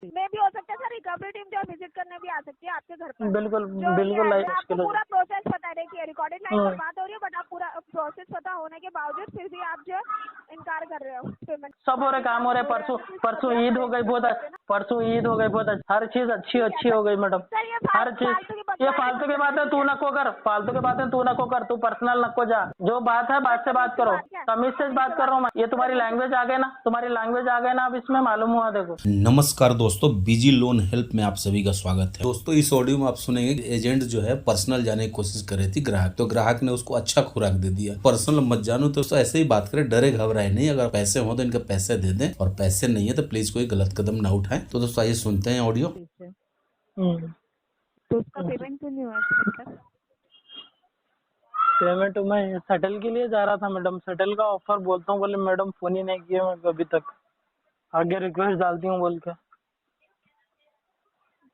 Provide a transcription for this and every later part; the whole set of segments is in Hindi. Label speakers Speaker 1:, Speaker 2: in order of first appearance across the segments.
Speaker 1: में भी हो सकता है सर। रिकवरी टीम जो विजिट करने भी आ सकती है आपके घर पर।
Speaker 2: बिल्कुल
Speaker 1: जो
Speaker 2: बिल्कुल
Speaker 1: ये
Speaker 2: लाइव
Speaker 1: आपको
Speaker 2: मुश्किल
Speaker 1: पूरा प्रोसेस बता रहे कि रिकॉर्डेड लाइन पर
Speaker 2: है।
Speaker 1: बात हो रही है, बट आप पूरा प्रोसेस पता होने के बावजूद फिर भी आप जो इनकार कर रहे हो पेमेंट।
Speaker 2: सब हो रहे काम हो रहे। परसों ईद हो गई बहुत। परसों ईद हो गई बहुत। हर चीज अच्छी हो गई मैडम।
Speaker 1: सर ये
Speaker 2: हर चीज ये फालतू की बात है, तू नको कर। फालतू की बात है, तू नको कर। तू पर्सनल नको जा। जो बात है बात से बात करो। तमीज से बात कर रहा हूँ मैं। ये तुम्हारी लैंग्वेज आ गई ना, तुम्हारी लैंग्वेज आ गई ना, अब इसमें मालूम हुआ देखो।
Speaker 3: नमस्कार दोस्तों, बीजी लोन हेल्प में आप सभी का स्वागत है। दोस्तों इस ऑडियो में आप सुनेंगे कि एजेंट जो है पर्सनल जाने की कोशिश कर रही थी ग्राहक, तो ग्राहक ने उसको अच्छा खुराक दे दिया। पर्सनल मत जानो तो ऐसे ही बात करें, डरे घबराए नहीं। अगर पैसे हो तो इनके पैसे दे दें, और पैसे नहीं है तो प्लीज कोई गलत कदम ना उठाएं। तो दोस्तों आइए सुनते हैं ऑडियो।
Speaker 1: तो उसका पेमेंट क्यों नहीं हुआ सर?
Speaker 2: पेमेंट मैं सेटल के लिए जा रहा था मैडम। सेटल का ऑफर बोलता हूँ, बोले मैडम फोन ही नहीं किया मैं अभी तक। आगे रिक्वेस्ट डालती हूँ बोल के।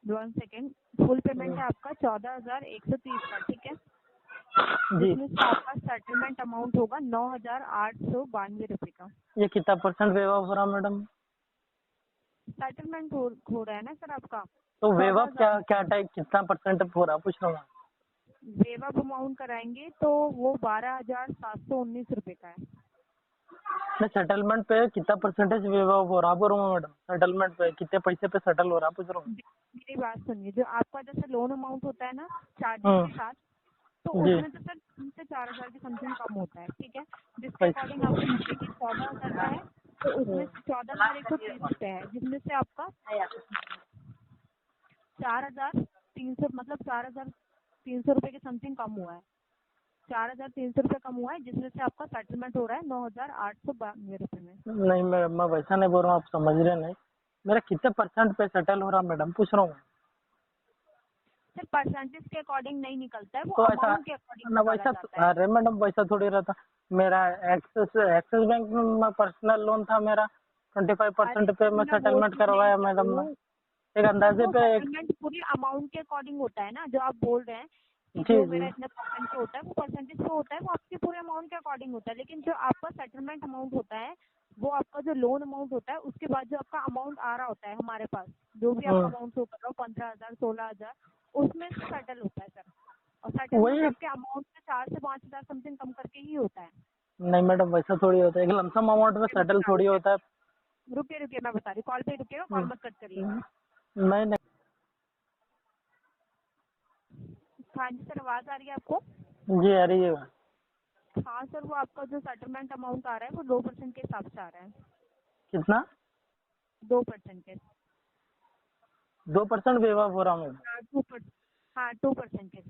Speaker 1: 1 सेकेंड। फुल पेमेंट है आपका 14,130 का, ठीक है।
Speaker 2: जी।
Speaker 1: जिसमें से आपका सेटलमेंट अमाउंट होगा 9,892 रुपए का।
Speaker 2: ये कितना परसेंट वेव ऑफ हो रहा मैडम?
Speaker 1: सेटलमेंट हो रहा है ना सर आपका।
Speaker 2: तो वेव ऑफ क्या टाइप कितना परसेंट हो रहा पूछ रहा हूँ।
Speaker 1: वेव ऑफ अमाउंट कराएंगे तो वो 12,719 रुपए का है।
Speaker 2: सेटलमेंट पे कितना परसेंटेज वेव ऑफ हो रहा बोल रहा हूँ मैडम। सेटलमेंट पे कितने पैसे पे सेटल हो रहा पूछ रहा हूँ।
Speaker 1: मेरी बात सुनिए, जो आपका जैसे लोन अमाउंट होता है ना चार्जेस के साथ, तो उसमें तो सर 3 से 4,000 के समथिंग कम होता है, ठीक है। जिसके अकॉर्डिंग आपको नीचे की 14,000 का है, तो उसमें 14,130 रुपए है, जिसमें से आपका 4,300 मतलब 4,300 रुपए के समथिंग कम हुआ है। 4,300 रुपए कम हुआ है, जिसमें से आपका सेटलमेंट हो रहा है 9,892 रुपए में।
Speaker 2: नहीं मैडम, मैं वैसा नहीं बोल रहा हूँ, आप समझ रहे नहीं। मेरा कितने परसेंट पे सेटल हो रहा मैडम पूछ रहा हूँ।
Speaker 1: सर परसेंटेज के अकॉर्डिंग नहीं निकलता है, वो
Speaker 2: तो ऐसा
Speaker 1: अमाउंट के अकॉर्डिंग
Speaker 2: ना
Speaker 1: निकाला
Speaker 2: वैसा।
Speaker 1: जाता है।
Speaker 2: अरे मैडम वैसा थोड़ी रहता। मेरा एक्सिस बैंक में पर्सनल लोन था मेरा। 25% पे मैं सेटलमेंट करवाया मैडम ने। एक
Speaker 1: सर
Speaker 2: अंदाजे
Speaker 1: वो
Speaker 2: पे
Speaker 1: सेटलमेंट पूरी अमाउंट के अकॉर्डिंग होता है ना, जो आप बोल रहे हैं कि
Speaker 2: जी
Speaker 1: जो
Speaker 2: जी
Speaker 1: मेरा इतना परसेंट पे होता है वो परसेंटेज पे होता है, वो आपके पूरे अमाउंट के अकॉर्डिंग होता है। लेकिन जो आपका सेटलमेंट अमाउंट होता है वो आपका जो लोन अमाउंट होता है उसके बाद जो आपका अमाउंट आ रहा होता है हमारे पास, जो भी आप अमाउंट शो कर रहे हो 15,000 16,000, उसमें से सेटल होता है सर। और सेटलमेंट आपके अमाउंट से 4 से 5,000 समथिंग कम करके ही होता है।
Speaker 2: नहीं मैडम वैसा थोड़ी होता है। एक लमसम अमाउंट में सेटल थोड़ी होता है।
Speaker 1: रुकिए मैं बता रही हूँ, कॉल पे रुकिएगा, कॉल मत कट करिएगा।
Speaker 2: नहीं।
Speaker 1: हाँ जी सर, आवाज आ रही है आपको?
Speaker 2: जी आ रही है।
Speaker 1: हाँ सर, वो आपका जो सेटलमेंट अमाउंट आ रहा है वो 2% के हिसाब से आ रहा है।
Speaker 2: कितना?
Speaker 1: 2% के।
Speaker 2: 2% वेव ऑफ हो रहा मैडम।
Speaker 1: हाँ 2%। हाँ 2% के।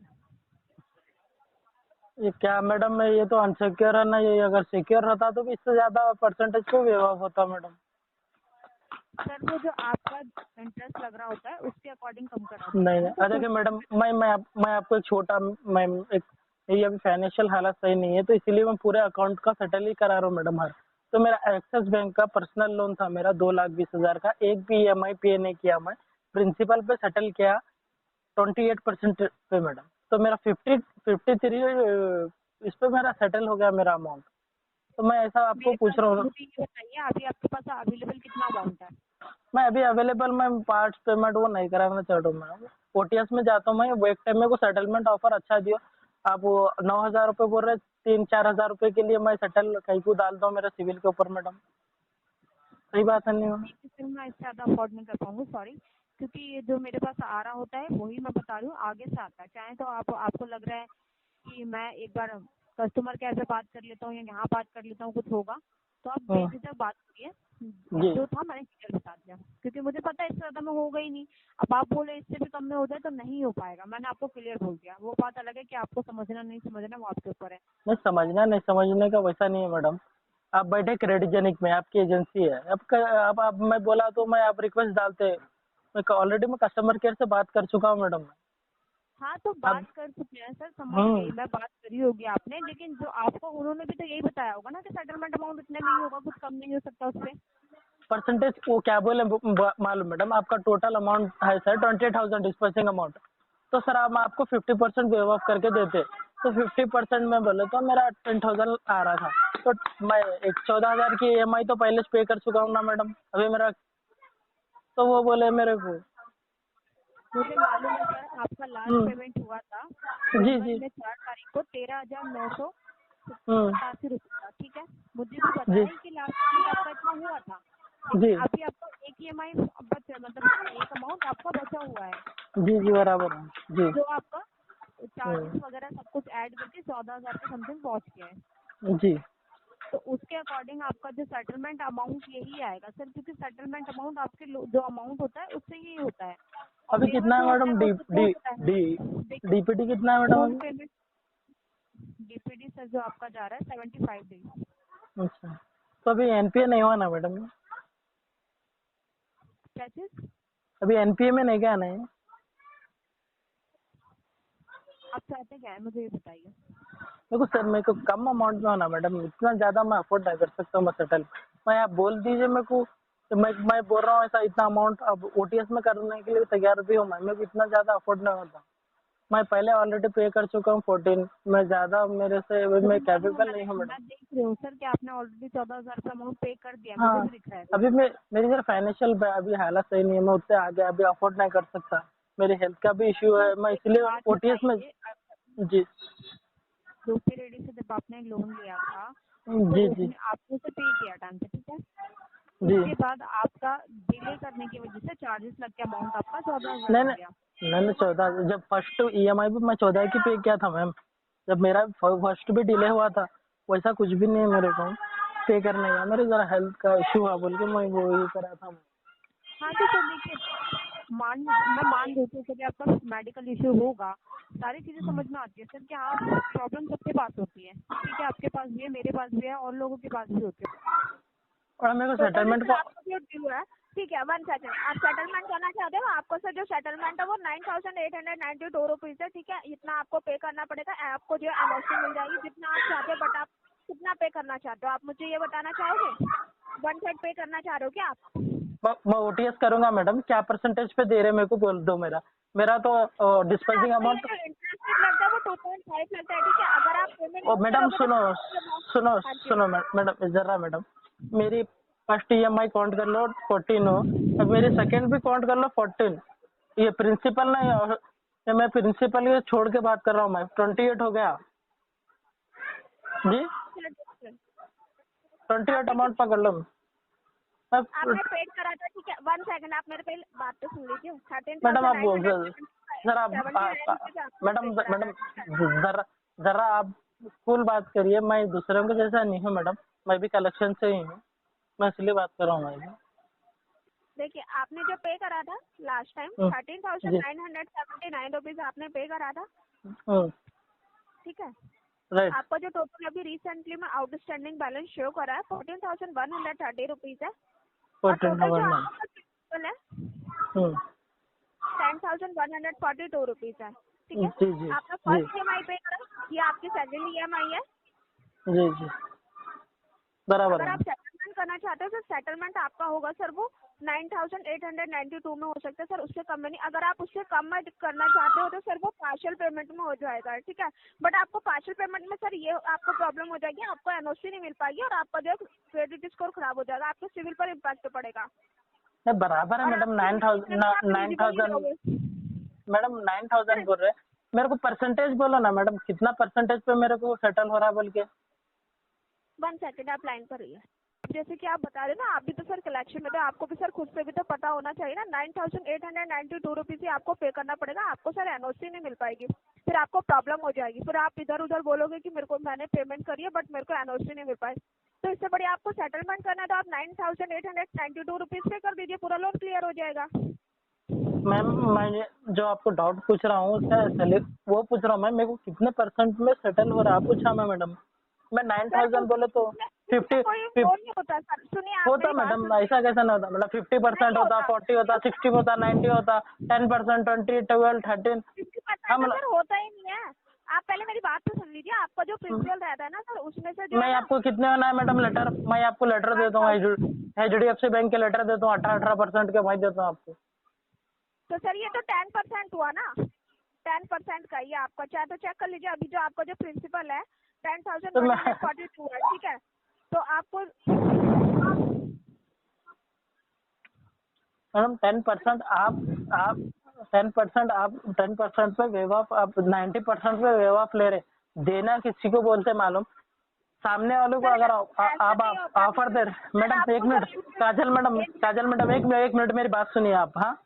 Speaker 2: ये क्या मैडम, मैं ये तो अनसिक्योर है ना। ये अगर सिक्योर रहता तो भी इससे ज्यादा परसेंटेज क्यों वेव ऑफ होता मैडम?
Speaker 1: सर वो जो आपका इंटरेस्ट लग रहा होता है उसके अकॉर्डिंग कम करा
Speaker 2: नहीं नहीं, देखिए मैडम, मैं आपको एक छोटा मैं एक ये अभी फाइनेंशियल हालत सही नहीं है, तो इसीलिए मैं पूरे अकाउंट का सेटल ही करा रहा हूँ मैडम। हर तो मेरा एक्सिस बैंक का पर्सनल लोन था मेरा 2,20,000 का। एक भी EMI पे नहीं किया मैं। प्रिंसिपल पे सेटल किया 28% पे मैडम। तो मेरा 53 इस पे मेरा सेटल हो गया मेरा अमाउंट। तो मैं ऐसा आपको
Speaker 1: मेरे
Speaker 2: पूछ
Speaker 1: पास
Speaker 2: रहा हूँ।
Speaker 1: मुझे ये बताइए, अभी आपके पास अवेलेबल कितना अमाउंट है?
Speaker 2: मैं अभी अवेलेबल, मैं पार्ट्स पेमेंट वो नहीं कराना चाह रहा हूँ मैं। OTS में जाता हूँ मैं। वो एक टाइम में को सेटलमेंट ऑफर अच्छा दियो। आप वो 9,000 रुपये बोल रहे, 3-4 हजार रुपये के लिए मैं सेटल कहीं को डालता हूँ मेरे सिविल के ऊपर मैडम। सही बात है नहीं?
Speaker 1: फिर मैं इससे ज़्यादा अफोर्ड नहीं कर पाऊंगी, सॉरी। क्योंकि ये जो मेरे पास आ रहा होता है वही मैं बता रही हूँ, आगे से आता है। चाहे तो आपको लग रहा है कि मैं एक बार कस्टमर केयर पे बात कर लेता हूँ या यहाँ बात कर लेता हूँ, कुछ होगा तो आप बेझिझक बात करिए। जो था मैंने क्लियर बता दिया, क्योंकि मुझे पता है इससे ज्यादा में होगा ही नहीं। अब आप बोले इससे भी कम में हो जाए तो नहीं हो पाएगा, मैंने आपको क्लियर बोल दिया। वो बात अलग है कि आपको समझना नहीं समझना वो आपके ऊपर है।
Speaker 2: नहीं समझना नहीं समझने का वैसा नहीं है मैडम। आप बैठे क्रेडिटजेनिक में, आपकी एजेंसी है। अब मैं बोला तो मैं आप रिक्वेस्ट डालते। मैं ऑलरेडी मैं कस्टमर केयर से बात कर चुका हूँ मैडम।
Speaker 1: हाँ तो बात कर चुके हैं सर, समझ गई मैं, बात करी होगी आपने। लेकिन जो आपको उन्होंने भी तो यही बताया होगा ना कि सेटलमेंट अमाउंट इतने में ही होगा, कुछ कम नहीं हो सकता उससे।
Speaker 2: परसेंटेज वो क्या बोले मालूम मैडम? आपका टोटल अमाउंट है सर 28,000 डिस्पर्सिंग अमाउंट। तो सर आप आपको 50% वेव ऑफ करके देते। तो 50% में बोले तो मेरा 10,000 आ रहा था। तो मैं एक 14,000 की EMI तो पहले पे कर चुका हूँ ना मैडम। अभी मेरा तो वो बोले मेरे को।
Speaker 1: मुझे मालूम है सर, आपका लास्ट
Speaker 2: हम्म,
Speaker 1: पेमेंट हुआ था
Speaker 2: जी
Speaker 1: जनवरी
Speaker 2: जी।
Speaker 1: में 4 तारीख को 13,987
Speaker 2: हम्म,
Speaker 1: रुपये का, ठीक है। मुझे भी पता
Speaker 2: जी
Speaker 1: है कि लास्ट पेमेंट आपका इतना हुआ था, लेकिन
Speaker 2: जी
Speaker 1: अभी आपको एक EMI बचा, मतलब एक अमाउंट आपका बचा हुआ है,
Speaker 2: जी जी, बराबर है जी।
Speaker 1: जो आपका
Speaker 2: हम्म,
Speaker 1: चार्जेस वगैरह सब कुछ ऐड करके 14,000 के समथिंग पहुंच गया है।
Speaker 2: जी।
Speaker 1: तो उसके अकॉर्डिंग आपका जो सेटलमेंट अमाउंट यही आएगा सर, क्योंकि सेटलमेंट अमाउंट आपके जो अमाउंट होता है उससे ही होता है, और
Speaker 2: अभी
Speaker 1: पेमेंट
Speaker 2: कितना है
Speaker 1: जो होता है
Speaker 2: मैडम?
Speaker 1: वो
Speaker 2: डी
Speaker 1: तो
Speaker 2: डी
Speaker 1: होता है।
Speaker 2: डी
Speaker 1: देखिए,
Speaker 2: डीपीटी कितना है मैडम
Speaker 1: होम
Speaker 2: अभी?
Speaker 1: पेमेंट DPD सर जो आपका जा रहा है 75 डेज।
Speaker 2: अच्छा, तो अभी एनपीए नहीं हुआ ना मैडम?
Speaker 1: क्या चीज?
Speaker 2: अभी एनपीए में नहीं क्या नहीं?
Speaker 1: आप चाहते क्या है, मुझे ये बताइए।
Speaker 2: देखो सर, मेरे को कम अमाउंट में होना मैडम, इतना ज्यादा मैं अफोर्ड नहीं कर सकता हूँ मैं सेटल। मैं आप बोल दीजिए मेरे को, तो मैं बोल रहा हूँ ऐसा इतना अमाउंट अब ओटीएस में करने के लिए तैयार भी हूँ मैं। मेरे को इतना ज्यादा अफोर्ड नहीं होता। मैं पहले ऑलरेडी पे कर चुका हूँ 14। मैं ज्यादा मेरे से
Speaker 1: मुझे
Speaker 2: मैं
Speaker 1: मालूम है,
Speaker 2: कैपेबल नहीं हूँ मैडम।
Speaker 1: मैं देख रही हूँ सर कि आपने ऑलरेडी 14,000 का अमाउंट पे कर दिया, मुझे
Speaker 2: हाँ,
Speaker 1: भी दिख रहा है।
Speaker 2: अभी मेरी जरा फाइनेंशियल अभी हालत सही नहीं है, मैं उतने आगे अभी अफोर्ड नहीं कर सकता। मेरी हेल्थ का भी इश्यू है, मैं
Speaker 1: एक
Speaker 2: इसलिए
Speaker 1: बात
Speaker 2: ओटीएस में।
Speaker 1: बताइए,
Speaker 2: जी
Speaker 1: रूपी रेडी से जब आपने लोन लिया था तो
Speaker 2: जी जी
Speaker 1: उसमें आपने उसे पे किया टाइम पे, ठीक है।
Speaker 2: जी।
Speaker 1: उसके बाद आपका डिले करने की वजह से चार्जेस लग के अमाउंट आपका 14,000
Speaker 2: नहीं
Speaker 1: हो गया।
Speaker 2: नहीं, मैंने 14, जब फर्स्ट ईएमआई भी मैं 14 की पे किया था मैम। जब मेरा फर्स्ट भी डिले हुआ था, वैसा कुछ भी नहीं है मेरे को पे करने का। मेरे जरा हेल्थ का इशू हुआ बोल के मैं वो ही करा था।
Speaker 1: हाँ तो सर देखिए, मैं मान रही हूँ कि आपका मेडिकल इशू होगा, सारी चीजें समझ में आती है सर कि हाँ प्रॉब्लम सबके पास होती है, ठीक है। आपके पास भी है, मेरे पास भी है, और लोगों के पास भी होती है।
Speaker 2: और मेरे को
Speaker 1: तो सर
Speaker 2: सेटलमेंट
Speaker 1: सर
Speaker 2: को।
Speaker 1: आपका जो ड्यू है, ठीक है, 1 सेकंड, आप सेटलमेंट करना चाहते हो, आपको सर जो सेटलमेंट है वो 9,892 रुपीज है, ठीक है। इतना आपको पे करना पड़ेगा, आपको जो एनओसी मिल जाएगी जितना आप चाहते हो, बट आप कितना पे करना चाहते हो आप मुझे ये बताना चाहोगे। 1/3 पे करना चाह रहे हो क्या आप?
Speaker 2: मैं ओटीएस करूंगा मैडम, क्या परसेंटेज पे दे रहे मेरे को बोल दो। मेरा मेरा तो
Speaker 1: सर
Speaker 2: डिस्पर्सिंग
Speaker 1: आपका ये
Speaker 2: अमाउंट।
Speaker 1: जो इंटरेस्ट रेट लगता है वो 2.5 लगता है, ठीक है। अगर आप पेमेंट
Speaker 2: ओ
Speaker 1: नहीं
Speaker 2: मैडम
Speaker 1: करोगे
Speaker 2: सुनो,
Speaker 1: तो
Speaker 2: सुनो
Speaker 1: हाँ जी।
Speaker 2: सुनो मैडम जरा मैडम, मेरी फर्स्ट ईएमआई काउंट कर लो 14 हो, अब मेरी सेकंड भी काउंट कर लो 14। ये प्रिंसिपल नहीं है, ये मैं प्रिंसिपल ये छोड़ के बात कर रहा हूँ। मैं 28 हो गया जी।
Speaker 1: सर
Speaker 2: 28
Speaker 1: आपने
Speaker 2: अमाउंट पकड़ लो।
Speaker 1: आपने पेड करा था, ठीक है। 1 सेकंड, आप मेरे पहले बात तो सुन लीजिए।
Speaker 2: मैडम आप
Speaker 1: 13,979
Speaker 2: जरा
Speaker 1: 79 रुपीज आपने
Speaker 2: मैडम
Speaker 1: पे करा
Speaker 2: मैडम
Speaker 1: था, ठीक है।
Speaker 2: जरा जरा आप कूल बात करिए। मैं दूसरों के जैसा नहीं हूँ मैडम, मैं भी कलेक्शन से ही हूँ, मैं इसलिए बात कर रहा हूँ मैं।
Speaker 1: देखिए, आपने जो पे करा था लास्ट टाइम
Speaker 2: हम्म, जी
Speaker 1: 13,979 रुपीज आपने पे करा था, ठीक है।
Speaker 2: राइट।
Speaker 1: आपका जो टोटल अभी रिसेंटली में आउटस्टैंडिंग बैलेंस शो करा है 14,130 रुपीज है, और
Speaker 2: 14
Speaker 1: टोटल जो
Speaker 2: नवंबर।
Speaker 1: आपका प्रिंसिपल है 10,142 रुपीज है, ठीक है।
Speaker 2: जी जी
Speaker 1: आपका
Speaker 2: जी
Speaker 1: फर्स्ट EMI पे करा, ये आपकी सेकंड EMI है।
Speaker 2: जी जी, बराबर
Speaker 1: अगर
Speaker 2: है।
Speaker 1: आप सेटलमेंट करना चाहते हो तो सेटलमेंट आपका होगा सर वो 9,892 में हो सकता है सर, उससे कम में नहीं। अगर आप उससे कम में करना चाहते हो तो सर वो पार्शियल पेमेंट में हो जाएगा, ठीक है। बट आपको पार्शियल पेमेंट में सर ये आपको प्रॉब्लम हो जाएगी, आपको एनओसी नहीं मिल पाएगी और आपका जो क्रेडिट स्कोर खराब हो जाएगा, आपके सिविल पर इम्पैक्ट पड़ेगा।
Speaker 2: नहीं बराबर है
Speaker 1: और
Speaker 2: मैडम,
Speaker 1: आपकी
Speaker 2: 9,000 मैडम 9,000 बोल रहे हैं। मेरे को परसेंटेज बोलो ना मैडम, कितना परसेंटेज पे मेरे को सेटल हो रहा है बोल के।
Speaker 1: 1 सेकंड, आप लाइन पर रहिए। जैसे कि आप बता रहे हो ना, आप भी तो सर कलेक्शन में तो आपको भी सर खुद से भी तो पता होना चाहिए ना। 9,892 रुपीज ही आपको पे करना पड़ेगा, आपको सर एनओसी नहीं मिल पाएगी, फिर आपको प्रॉब्लम हो जाएगी। फिर आप इधर उधर बोलोगे कि मेरे को मैंने पेमेंट करी है बट मेरे को एनओसी नहीं मिल पाई। तो इससे बढ़िया आपको सेटलमेंट करना है तो आप 9,892 रुपीज पे कर दीजिए, पूरा लोन क्लियर हो जाएगा।
Speaker 2: मैम मैं जो आपको डाउट पूछ रहा हूँ उसका वो पूछ रहा हूँ मैं, मेरे को कितने परसेंट में सेटल हो रहा है पूछा मैं मैडम। मैं
Speaker 1: सर
Speaker 2: 9,000 बोले तो
Speaker 1: इसमें
Speaker 2: 50
Speaker 1: कोई वो नहीं होता सर, सुनिए आप
Speaker 2: होता
Speaker 1: मेरी बात
Speaker 2: मैडम,
Speaker 1: सुनिए।
Speaker 2: ऐसा कैसा नहीं होता मतलब 50%
Speaker 1: नहीं
Speaker 2: होता,
Speaker 1: होता,
Speaker 2: 40 होता, 60 होता, 90 होता, 10%, 20, 12, 13।
Speaker 1: 50%
Speaker 2: हाँ
Speaker 1: तो
Speaker 2: मतलब
Speaker 1: सर होता ही नहीं है। आप पहले मेरी बात तो सुन लीजिए। आपका जो प्रिंसिपल रहता है ना सर, उसमें से जो है
Speaker 2: मैं
Speaker 1: ना
Speaker 2: आपको कितने होना है मैडम लेटर, मैं आपको लेटर देता हूँ
Speaker 1: 1,000।
Speaker 2: HDFC बैंक के लेटर देता हूँ, 18% के मैं देता हूँ आपको।
Speaker 1: तो सर ये तो 10% हुआ ना, 10% का ही आपका, चाहे तो चेक कर लीजिए। अभी जो आपका जो प्रिंसिपल है
Speaker 2: तो मैं
Speaker 1: 10,142 है, ठीक है। तो आपको
Speaker 2: मैडम 10% आप 10% आप 10% पे वेव ऑफ, आप 90% पे वेव ऑफ ले रहे, देना किसी को बोलते मालूम, सामने वालों को अगर आप ऑफर दे रहे। मैडम एक मिनट, काजल मैडम एक मिनट मेरी बात सुनिए आप। हाँ,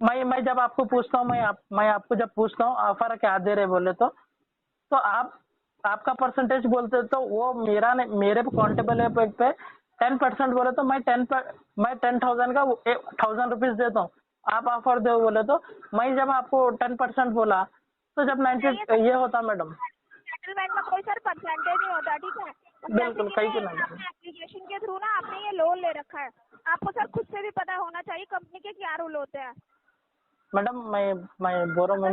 Speaker 2: मैं जब आपको पूछता हूँ, मैं आपको जब पूछता हूँ ऑफर क्या दे रहे बोले तो आपका परसेंटेज बोलते तो वो मेरे काउंटेबल है पे 10% बोले तो मैं 10,000 का 1,000 रुपीज देता हूँ। आप ऑफर दो बोले तो मैं जब आपको 10% बोला तो जब 90 ये होता मैडम।
Speaker 1: सेटलमेंट में कोई सर परसेंटेज नहीं होता, ठीक है।
Speaker 2: बिल्कुल कहीं के नहीं।
Speaker 1: एप्लीकेशन के थ्रू ना आपने ये लोन ले रखा है, आपको सर खुद से भी पता होना चाहिए कंपनी के क्या रूल होते हैं।
Speaker 2: मैडम मैं बोल रहा हूँ,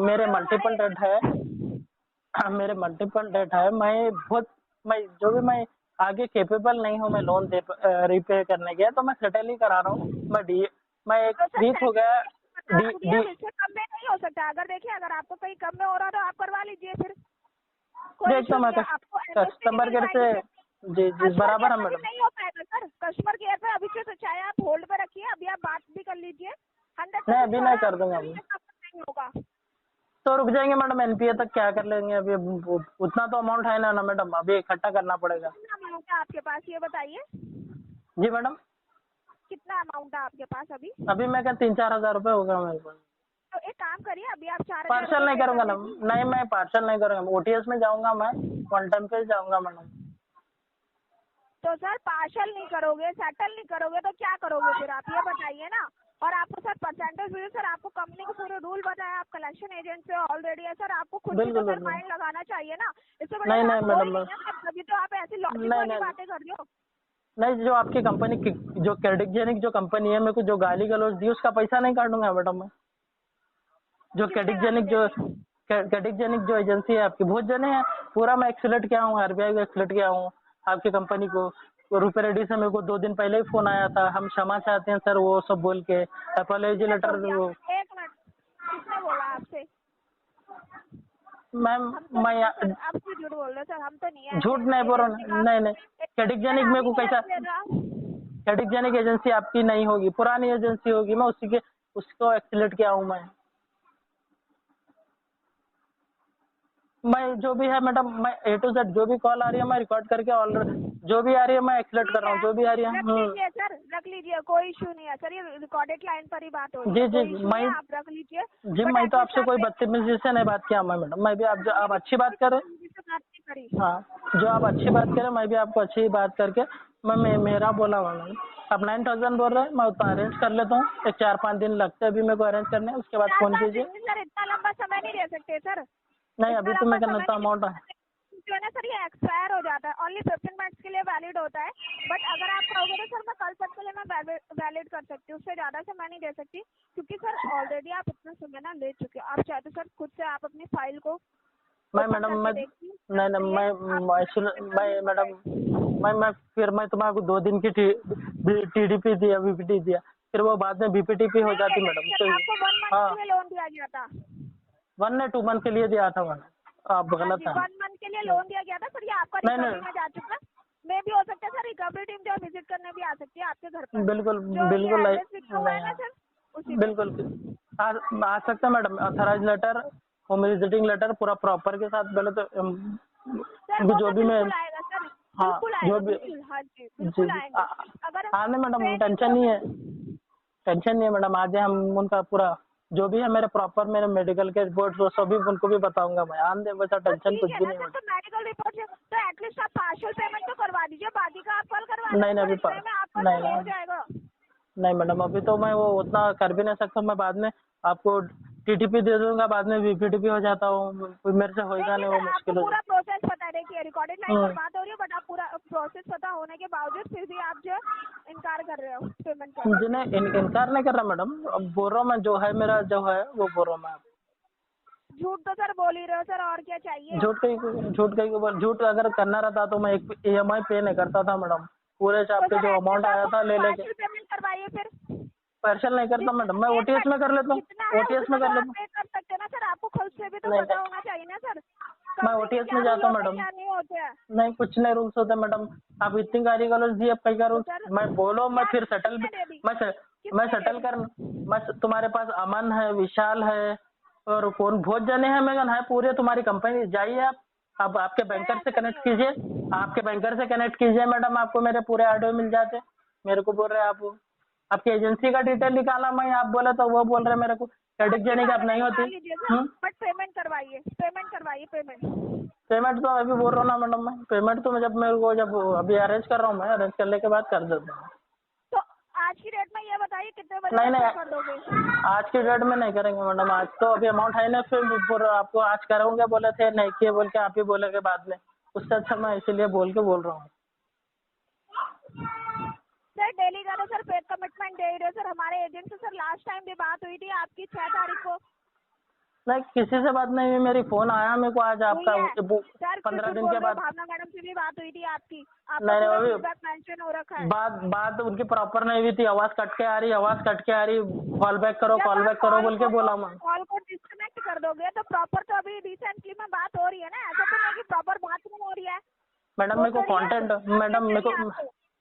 Speaker 2: मेरे मल्टीपल डेट है, मेरे मल्टीपल डेट है। मैं जो भी मैं आगे कैपेबल नहीं हूँ मैं लोन रिपे करने के, तो मैं सेटल ही करा रहा हूँ। मैं एक वीक हो गया
Speaker 1: इससे कम में नहीं हो सकता। अगर देखिए अगर आपको कहीं कम में हो रहा तो आप करवा लीजिए फिर।
Speaker 2: देखता मैं कस्टमर केयर से जी बराबर है मैडम।
Speaker 1: नहीं हो पाएगा सर, कस्टमर केयर पे अभी से चाहे आप होल्ड पे रखिए, अभी आप बात भी कर लीजिए। 100%
Speaker 2: नहीं अभी नहीं कर दूंगा अभी,
Speaker 1: नहीं होगा
Speaker 2: तो रुक जाएंगे मैडम, एनपीए तक क्या कर लेंगे अभी। उतना तो अमाउंट है ना मैडम, अभी इकट्ठा करना पड़ेगा।
Speaker 1: कितना अमाउंट है आपके पास ये बताइए।
Speaker 2: जी मैडम,
Speaker 1: कितना अमाउंट है आपके पास अभी?
Speaker 2: अभी मैं क्या 3-4 हजार रुपये होगा मेरे पास।
Speaker 1: तो एक काम करिए, अभी आप 4
Speaker 2: पार्सल नहीं करूंगा ना, नहीं मैं पार्सल नहीं करूंगा, ओटीएस में जाऊंगा, मैं वन टाइम पे जाऊंगा मैडम।
Speaker 1: तो सर पार्सल नहीं करोगे, सेटल नहीं करोगे तो क्या करोगे फिर आप ये बताइए ना। और आपको सर परसेंटेज भी सर आपको कंपनी के पूरे रूल बताया, आप कलेक्शन एजेंट से ऑलरेडी है सर, आपको खुद भी तो सर माइंड लगाना चाहिए ना। इससे बड़ा
Speaker 2: नहीं मैडम,
Speaker 1: अभी तो आप ऐसी लॉजिक वाली बातें कर रहे हो।
Speaker 2: नहीं, जो आपकी कंपनी की जो कैडिकजेनिक जो कंपनी है, मेरे को जो गाली गलौज दी उसका पैसा नहीं काटूंगा मैडम मैं। जो कैडिकजेनिक जो एजेंसी है आपकी, बहुत जने हैं, पूरा मैं एक्सलेट किया हूँ, आरबीआई को एक्सलेट किया हूँ आपकी कंपनी को। रुपए रेड्डी से मेरे को 2 दिन पहले ही फोन आया था, हम क्षमा चाहते हैं सर, वो सब बोल के अपॉलॉजी लेटर। वो 1
Speaker 1: मिनट, किसने बोला आपसे?
Speaker 2: मैम मैं
Speaker 1: आप क्यों झूठ बोल रहे हो सर? हम तो नहीं है,
Speaker 2: झूठ नहीं बोल रहा। नहीं कैडिकजेनिक मेरे को कैसा, कैडिकजेनिक एजेंसी आपकी नहीं होगी, पुरानी एजेंसी होगी, मैं उसको एक्सलेट किया हूँ मैं जो भी है मैडम, मैं A to Z जो भी कॉल आ रही है मैं रिकॉर्ड करके ऑलरेडी, जो भी आ रही है मैं एक्सलेट कर रहा हूँ, जो भी आ रही है।
Speaker 1: सर रख लीजिए, कोई इशू नहीं है सर, ये रिकॉर्डेड लाइन पर ही बात हो रही
Speaker 2: है।
Speaker 1: जी मैं आप रख लीजिए
Speaker 2: जी, मैं तो आपसे कोई बदतमीजी से नहीं बात किया मैं मैडम, मैं भी आप अच्छी बात करें। हाँ, जो आप अच्छी बात करें मैं भी आपको अच्छी ही बात करके मैं मेरा बोला मैडम। आप 9,000 बोल रहे हैं, मैं उतना अरेंज कर लेता हूँ, 4-5 दिन लगते हैं अभी मेरे को अरेंज करने, उसके बाद फोन कीजिए।
Speaker 1: सर इतना लंबा समय नहीं दे सकते सर।
Speaker 2: नहीं अभी तो मैं करना अमाउंट
Speaker 1: जो है ना सर, ये एक्सपायर हो जाता है, ओनली 15 मिनट्स के लिए वैलिड होता है। बट अगर आप कहोगे तो सर मैं कल तक के लिए मैं वैलिड कर सकती हूँ, उससे ज़्यादा से मैं नहीं दे सकती, क्योंकि सर ऑलरेडी आप इतना समय ना ले चुके हो। आप चाहे तो सर खुद से आप अपनी फाइल को
Speaker 2: मैडम मैं तुम्हारे 2 दिन की टीडीपी दिया, बीपीटी दिया, फिर वो बाद में बीपीटीपी हो जाती मैडम।
Speaker 1: आपको 1 मंथ के लिए लोन दिया गया था?
Speaker 2: 1 ने 2 मंथ के लिए दिया था मैडम, आप गलत है।
Speaker 1: 1 मंथ के लिए लोन दिया गया था सर, ये आपका रिकवरी में जा चुका है। मे भी हो सकता है सर, रिकवरी टीम जो विजिट करने भी आ सकती है आपके घर पर।
Speaker 2: बिल्कुल आ सकता है madam. Authorise letter, home visiting letter पूरा प्रॉपर के साथ, पहले तो जो भी मैं, हाँ जो भी जी हाँ नहीं मैडम, टेंशन नहीं है मैडम। आज हम उनका पूरा जो भी है मेरे प्रॉपर मेरे मेडिकल के रिपोर्ट वो सभी उनको भी बताऊंगा मैं। आने वैसा टेंशन कुछ भी नहीं है।
Speaker 1: तो मेडिकल रिपोर्ट तो एटलीस्ट आप पार्शियल पेमेंट तो करवा दीजिए, बाकी का आप कल करवा
Speaker 2: नहीं अभी नहीं मैडम, अभी तो मैं वो उतना कर भी नहीं सकता। मैं बाद में आपको टीटीपी दे दूंगा, बाद में बीपीटीपी हो जाता हूँ, मेरे से होएगा नहीं, वो मुश्किल हो।
Speaker 1: पूरा प्रोसेस पता है, देखिए रिकॉर्डेड लाइन पर बात हो रही है, बट आप पूरा प्रोसेस पता होने के बावजूद फिर भी आप जो इनकार कर रहे हो पेमेंट करने
Speaker 2: जी नहीं, इनकार नहीं कर रहा मैडम, अब बोल रहा हूँ मैं, जो है मेरा जो है वो बोल रहा हूँ मैं।
Speaker 1: झूठ तो सर बोल ही रहे हो सर, और क्या चाहिए?
Speaker 2: झूठ अगर करना रहता तो मैं एक EMI पे नहीं करता था मैडम, पूरे आपके जो अमाउंट आया था ले लेके।
Speaker 1: पेमेंट करवाइए फिर।
Speaker 2: पार्सल नहीं करता मैडम, मैं ओटीएस में कर लेता हूँ, ओटीएस में कर लेता हूँ।
Speaker 1: कर सकते ना सर, आपको खुद से भी तो पता होना चाहिए ना सर।
Speaker 2: मैं ओटीएस में जाता हूँ मैडम।
Speaker 1: नहीं होते हैं,
Speaker 2: नहीं कुछ नहीं रूल्स होते मैडम, आप इतनी गाली गलौज दी, अब कहीं करूँ
Speaker 1: सर,
Speaker 2: मैं, बोलो मैं फिर सेटल,
Speaker 1: किसने दे दी?
Speaker 2: मैं सेटल कर, मैं तुम्हारे पास अमन है, विशाल है और कौन बहुत जने हैं मेगन है, पूरे तुम्हारी कंपनी। जाइए आप आपके बैंकर से कनेक्ट कीजिए, आपके बैंकर से कनेक्ट कीजिए मैडम, आपको मेरे पूरे ऑडियो मिल जाते। मेरे को बोल रहे हैं आप आपकी एजेंसी का डिटेल निकाला मैं, आप बोले तो वो बोल रहे मेरे को क्रेडिट जर्नी की आप नहीं होती।
Speaker 1: बट पेमेंट करवाइए, पेमेंट।
Speaker 2: पेमेंट तो अभी बोल रहा हूँ ना मैडम, मैं पेमेंट तो जब मेरे को जब अभी अरेंज कर रहा हूँ, मैं अरेंज करने के बाद कर देता हूँ।
Speaker 1: तो आज की डेट में ये बताइए कितने बजे
Speaker 2: नहीं
Speaker 1: तक कर दोगे?
Speaker 2: आज की डेट में नहीं करेंगे मैडम, आज तो अभी अमाउंट है ना, फिर आपको आज करूँगा बोले थे, नहीं किए बोल के आप ही बोलेंगे बाद में, उससे अच्छा मैं इसीलिए बोल रहा हूँ।
Speaker 1: सर डेली का तो सर पेड कमिटमेंट दे रहे सर, हमारे एजेंट से सर लास्ट टाइम भी बात हुई थी आपकी 6 तारीख को।
Speaker 2: नहीं किसी से बात नहीं हुई, मेरी फोन आया मेरे को आज आपका 15 दिन के बाद।
Speaker 1: भावना मैडम से भी बात हुई थी आपकी,
Speaker 2: नहीं अभी
Speaker 1: मेंशन हो रखा है।
Speaker 2: बात उनकी प्रॉपर नहीं हुई थी, आवाज कट के आ रही, कॉल बैक करो बोल के बोला मैं।
Speaker 1: कॉल को डिस्कनेक्ट कर दोगे तो प्रॉपर, तो अभी रिसेंटली में बात हो रही है ना, ऐसा तो नहीं कि प्रॉपर बात नहीं हो रही है
Speaker 2: मैडम। मेरे को कंटेंट मैडम, मेरे को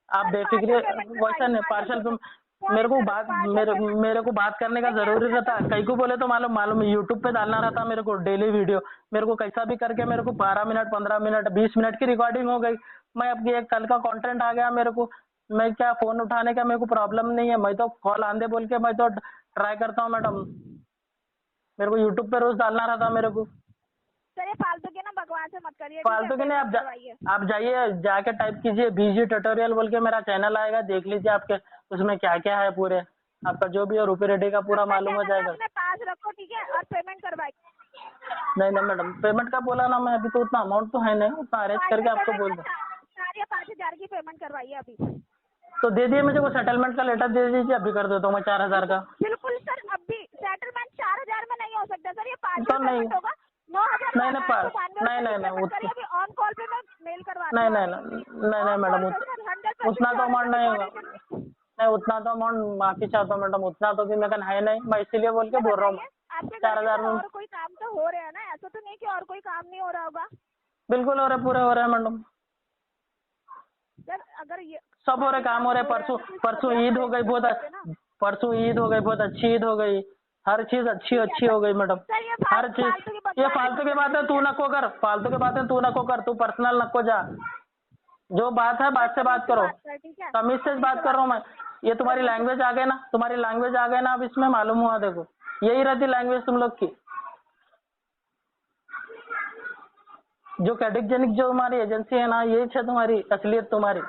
Speaker 2: आप बेफिक्र वैसा नहीं, पार्सल मेरे को बात करने का जरूरी रहता, कहीं को बोले तो मालूम यूट्यूब पे डालना रहता मेरे को डेली वीडियो, मेरे को कैसा भी करके मेरे को 12 मिनट 15 मिनट 20 मिनट की रिकॉर्डिंग हो गई, मैं अब ये कल का कंटेंट आ गया मेरे को, मैं क्या फोन उठाने का मेरे को प्रॉब्लम नहीं है, मैं तो कॉल आंदे बोल के मैं तो ट्राई करता हूँ मैडम, मेरे को यूट्यूब पे रोज डालना रहता मेरे को।
Speaker 1: सर ये फालतू के ना बकवास मत करिए,
Speaker 2: फालतू के नहीं, आप जाइए जाके टाइप कीजिए बीजी ट्यूटोरियल बोल के मेरा चैनल आएगा, देख लीजिए आपके उसमें क्या क्या है, पूरे आपका जो भी है रुपये रेडी का पूरा मालूम हो जाएगा।
Speaker 1: अपने पास रखो ठीक है, और पेमेंट करवाइए।
Speaker 2: नहीं मैडम, पेमेंट का बोला ना मैं, अभी तो उतना अमाउंट तो है नहीं, उतना अरेंज करके आपको बोल दूँ।
Speaker 1: 5,000 की पेमेंट करवाइए अभी।
Speaker 2: तो दे दिए मुझे, वो सेटलमेंट का लेटर दे दीजिए, अभी कर देता हूँ मैं 4,000 का।
Speaker 1: बिल्कुल सर, अभी सेटलमेंट 4,000 में नहीं हो सकता सर, ये 5,000
Speaker 2: तो नहीं
Speaker 1: होगा। 9,000
Speaker 2: नहीं
Speaker 1: ऑन कॉल पे मैं मेल करवा
Speaker 2: नहीं मैडम, उतना तो अमाउंट नहीं होगा, नहीं उतना तो अमाउंट माफी चाहता हूँ मैडम, उतना तो भी मेरे है नहीं, मैं इसीलिए बोल के बोल रहा हूँ।
Speaker 1: आपके
Speaker 2: 4,000 में
Speaker 1: और कोई काम तो हो रहे हैं ना, ऐसा तो नहीं कि और कोई काम नहीं हो रहा होगा।
Speaker 2: बिल्कुल हो रहे, पूरे हो रहे हैं मैडम
Speaker 1: सर, अगर ये
Speaker 2: सब हो रहे, काम हो रहे। परसों ईद हो गई, परसों ईद हो गई, बहुत अच्छी ईद हो गई, हर चीज अच्छी हो गई मैडम, हर चीज। ये फालतू की बातें तू नको कर, तू पर्सनल नको जा, जो बात है बात से बात करो, तमीज से बात कर रहा हूँ मैं। ये तुम्हारी लैंग्वेज आ गई ना, अब इसमें मालूम हुआ, देखो यही रहती लैंग्वेज तुम लोग की, जो क्रेडिट जेनिक जो हमारी एजेंसी है ना, यही है तुम्हारी असलियत तुम्हारी।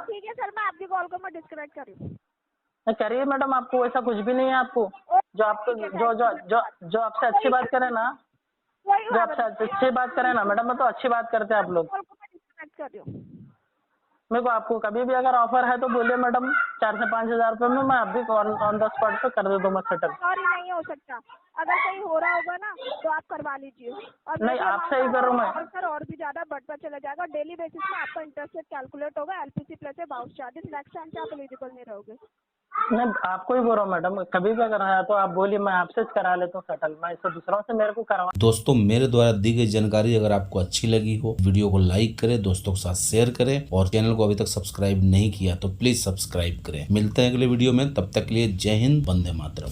Speaker 1: ठीक है सर, मैं आपकी कॉल को मैं डिस्कनेक्ट कर रही हूँ।
Speaker 2: करिए मैडम, आपको ऐसा कुछ भी नहीं है, आपको जो आपको जो आपसे अच्छी बात करे ना, मैडम, मैं तो अच्छी बात करते हैं आप लोग। मेरे को आपको कभी भी अगर ऑफर है तो बोलिए मैडम, 4 से 5,000 रुपये में मैं अभी ऑन द स्पॉट पे कर दे दूँ मैं सेटल।
Speaker 1: सॉरी नहीं हो सकता, अगर कहीं हो रहा होगा ना तो आप करवा लीजिए। और
Speaker 2: नहीं आपसे ही करूँ मैं
Speaker 1: सर, और भी ज्यादा बढ़ता चला जाएगा, डेली बेसिस में आपका इंटरेस्ट रेट कैलकुलेट होगा, LPC प्लस है बाउंस चार्जेस, नेक्स्ट टाइम से आप एलिजिबल नहीं रहोगे।
Speaker 2: नहीं आपको ही बोल रहा हूँ मैडम, कभी भी अगर है तो आप बोलिए, मैं आपसे करा लेता हूँ सेटल, मैं इसे दूसरों से मेरे को करवा।
Speaker 3: दोस्तों मेरे द्वारा दी गई जानकारी अगर आपको अच्छी लगी हो, वीडियो को लाइक करें, दोस्तों के साथ शेयर करें, और चैनल को अभी तक सब्सक्राइब नहीं किया तो प्लीज सब्सक्राइब करें। मिलते हैं अगले वीडियो में, तब तक के लिए जय हिंद, वंदे मातरम।